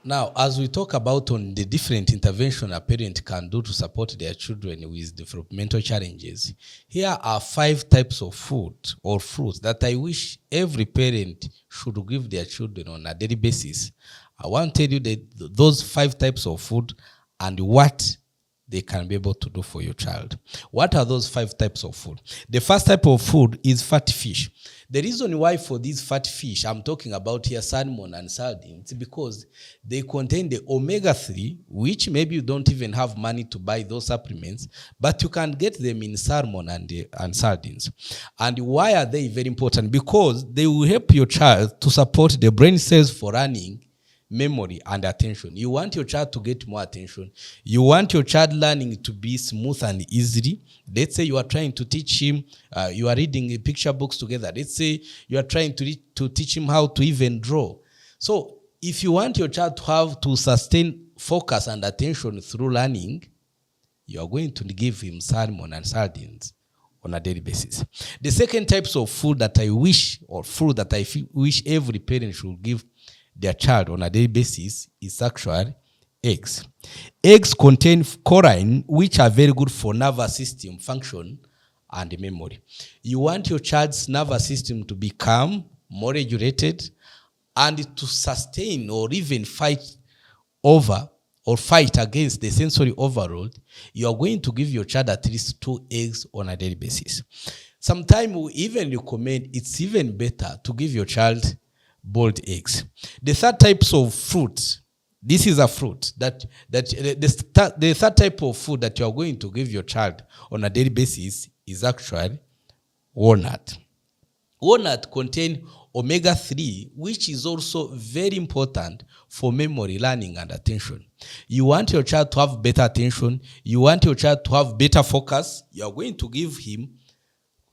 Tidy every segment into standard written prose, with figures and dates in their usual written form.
Now, as we talk about on the different intervention a parent can do to support their children with developmental challenges, here are 5 types of food or fruits that I wish every parent should give their children on a daily basis. I want to tell you that those 5 types of food and what they can be able to do for your child. What are those 5 types of food? The first type of food is fat fish. The reason why for these fat fish, I'm talking about here salmon and sardines, because they contain the omega-3, which maybe you don't even have money to buy those supplements, but you can get them in salmon and sardines. And why are they very important? Because they will help your child to support the brain cells for learning, memory, and attention. You want your child to get more attention. You want your child learning to be smooth and easily. Let's say you are trying to teach him, you are reading picture books together. Let's say you are trying to teach him how to even draw. So if you want your child to have to sustain focus and attention through learning, you are going to give him salmon and sardines on a daily basis. The second types of food that I wish, or food that I wish every parent should give their child on a daily basis is actually eggs. Eggs contain choline, which are very good for nervous system function and memory. You want your child's nervous system to be calm, more regulated, and to sustain or even fight against the sensory overload. You are going to give your child at least 2 eggs on a daily basis. Sometimes we even recommend it's even better to give your child boiled eggs. The third types of fruit, this is a fruit the third type of food that you are going to give your child on a daily basis is actually walnut. Walnut contain omega-3, which is also very important for memory, learning, and attention. You want your child to have better attention. You want your child to have better focus. You are going to give him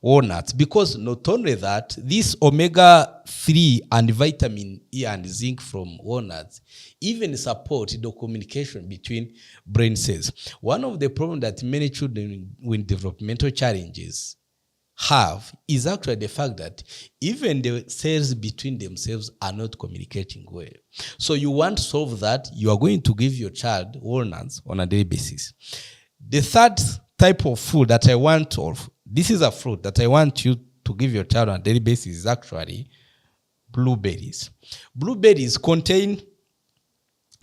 walnuts, because not only that, this omega-3 and vitamin E and zinc from walnuts even support the communication between brain cells. One of the problems that many children with developmental challenges have is actually the fact that even the cells between themselves are not communicating well. So you want to solve that, you are going to give your child walnuts on a daily basis. The third type of food that I want, or this is a fruit that I want you to give your child on a daily basis, is actually blueberries. Blueberries contain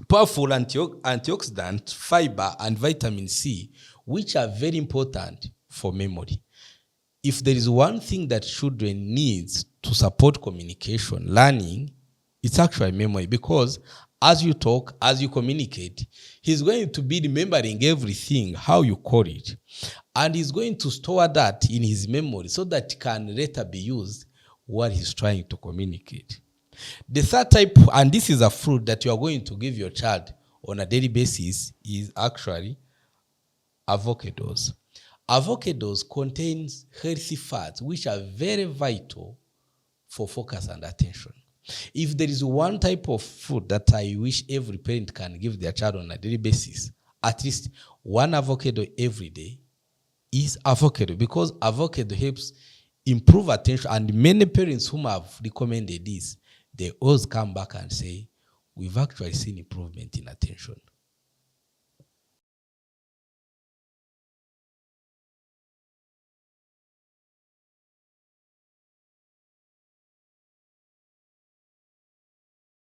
powerful antioxidant, fiber, and vitamin C, which are very important for memory. If there is one thing that children need to support communication, learning, it's actually memory, because as you talk, as you communicate, he's going to be remembering everything, how you call it. And he's going to store that in his memory so that it can later be used while he's trying to communicate. The third type, and this is a fruit that you are going to give your child on a daily basis, is actually avocados. Avocados contains healthy fats, which are very vital for focus and attention. If there is one type of food that I wish every parent can give their child on a daily basis, at least one avocado every day, is avocado, because avocado helps improve attention. And many parents whom have recommended this, they always come back and say, we've actually seen improvement in attention.